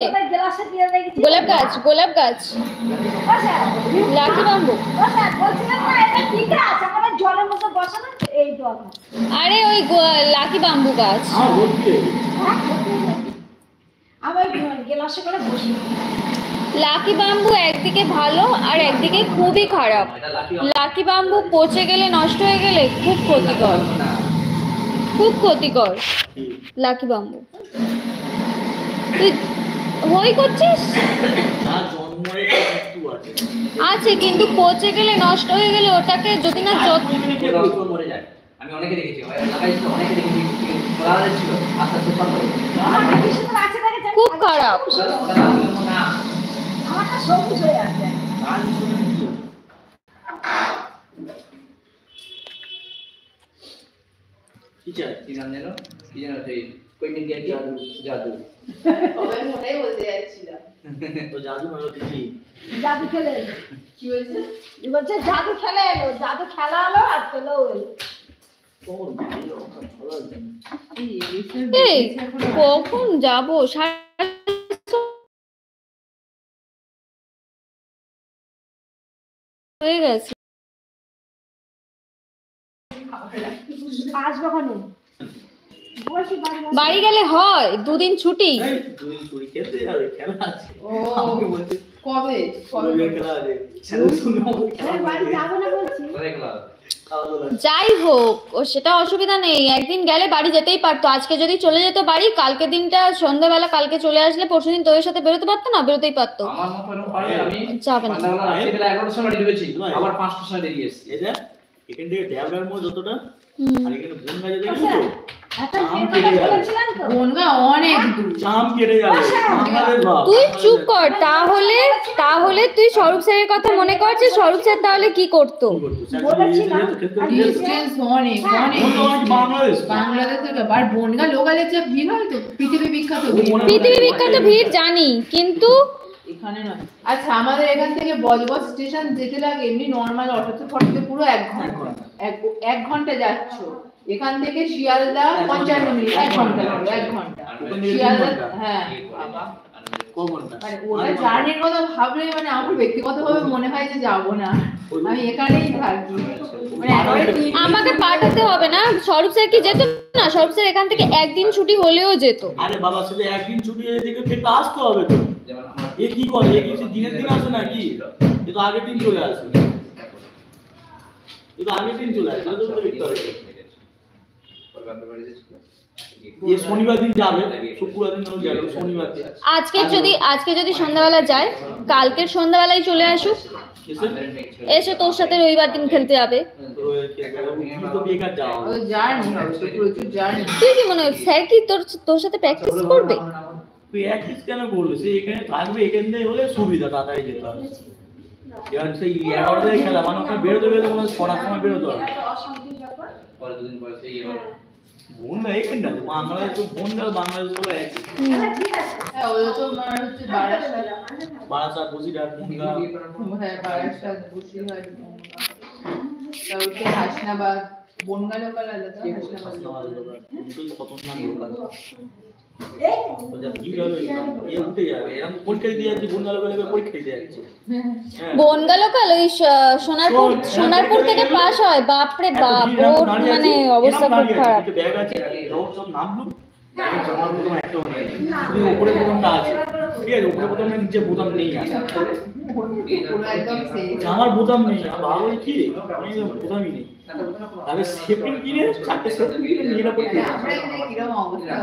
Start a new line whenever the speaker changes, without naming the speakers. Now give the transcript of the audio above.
গোলাপ গাছ, গোলাপ গাছ, লাকি বাম্বু। আরে ওই লাকি বাম্বু গাছ। লাকি বাম্বু একদিকে ভালো আর একদিকে খুবই খারাপ। লাকি বাম্বু পচে গেলে, নষ্ট হয়ে গেলে খুব ক্ষতিকর, খুব ক্ষতিকর লাকি বাম্বু। তুই হই করছিস? আছে, কিন্তু পচে গেলে, নষ্ট হয়ে গেলে ওটাকে যদি না
আমি অনেকে দেখেছি লাগাইছিল, অনেকে দেখেছি পড়ালে ছিল আস্তে আস্তে সব
খুব খারাপ।
আমারটা সবুজ হয়ে আছে।
টিচার কি নাম জানো? কি জানো সেই কোই মিডিয়া জাদু জাদু
ওই মনেই বলতে যাচ্ছিলাম
তো জাদু মানে কি?
জাদু খেলে
কি হয়েছে?
বলছে জাদু খেলে এলো, জাদু খেলা হলো আর চলো এলো।
এই কখন যাবো? হয়ে গেছে।
আসবে কখনো?
বাড়ি গেলে হয় দুদিন ছুটি।
দুদিন ছুটি খেতে যাবে, খেলা আছে।
ও কবে
কবে খেলা আছে?
বাড়ি যাবো না বলছি।
যাই হোক, ও সেটা অসুবিধা নেই, একদিন গেলে বাড়ি যেতেই পারতো। আজকে যদি চলে যেত বাড়ি, কালকে দিনটা সন্ধ্যাবেলা কালকে চলে আসলে পরশুদিন তোদের সাথে বেরোতে পারতো না? বেরোতেই পারতো।
আমার মত এরকম পারে আমি
যাবে না।
রাত্রিবেলা 11টার সময় ঢুকেছি, আবার 5টার সময় বেরিয়ে এসেছি। এই যে এখান থেকে ড্যাবলার মোড় যতটা আর এখানে বনগা যেতে গেছে তো
বনগা অনেক দূর,
চাম কেটে যাবে আমাদের বাপ।
তুই চুপ কর। তাহলে তুই স্বরূপ স্যারের কথা মনে কর যে স্বরূপ স্যার তাহলে কি করতো।
ডিস্টেন্স অনেক অনেক বাংলাদেশ থেকে। আর বনগা লোকালে যে ভিড় হয় তো পৃথিবী বিখ্যাত
ভিড় জানি, কিন্তু
এখানে নয়। আচ্ছা, আমাদের এখান থেকে বজবজ স্টেশন যেতে লাগে এমনি নরমাল অটোতে ফটোতে পুরো 1 ঘন্টা। 1 ঘন্টা যাচ্ছ। এখান থেকে শিয়ালদা 55 মিনিট, 1 ঘন্টা লাগবে, 1 ঘন্টা শিয়ালদা। হ্যাঁ বাবা, মানে ওটা জার্নির কথা ভাবলেই মানে আমার ব্যক্তিগতভাবে মনে হয় যে যাবো না, আমি এখানেই থাকি। মানে
আমাকে পাঠাতে হবে না। স্বরূপ স্যার কি যেত না? স্বরূপ স্যার এখান থেকে একদিন ছুটি হলেও যেত।
আরে বাবা, শুধু একদিন ছুটি এদিকে ফেরত আসতে হবে তো। এ কি করে? এ কি দিনের দিন আসে নাকি? এ তো আগের দিন চলে আসে। এ তো আগের দিন চলে আসে, তো দেখতে হবে। ये শনিবার দিন যাবে, শুক্রবার দিন যাবে, শনিবার দিন।
আজকে যদি সন্ধ্যাবেলা যায়, কালকের সন্ধ্যাবেলায় চলে আসুক, এসে তোর সাথে রবিবার দিন খেলতে যাবে। তুই কি মনে হয় স্যার কি তোর সাথে প্র্যাকটিস করবে?
প্র্যাকটিস কেন করবে? সে এখানে থাকবে, এখান থেকে হলে সুবিধা, তাড়াতাড়ি যেতে হবে। এবার সেই 11টায় খেলা মানে ওখানে বেরোতে ছটার সময় বেরোতে হবে। পরে দুদিন পরে সেই বনগা এখানটা তো বাংলাদেশ, তো বনগা বাংলাদেশ বলে একই।
হ্যাঁ, ওই তো মানে হচ্ছে
বারাসাত বসিরহাট বনগা।
হ্যাঁ, বারাসাত বসিরহাট বনগা, তারপরে হাসনাবাদ। বনগা লোকাল আলাদা, হাসনাবাদ লোকাল আলাদা।
কত নাম লোকাল
বনগা লোকাল ওই সোনারপুর থেকে পাস হয়। বাপরে বাপ, ওর মানে অবস্থা খুব খারাপ।
উপরে বোতামটা আছে, ঠিক আছে? উপরে বোতামটা, নিচে বোতাম নেই। আমার বোতাম নেই, বাবা কি বোতামই নেই। তাহলে সেফটি কিনে 4টে সেফটি কিনে নিজেরা পড়ে
কিরকম অবস্থা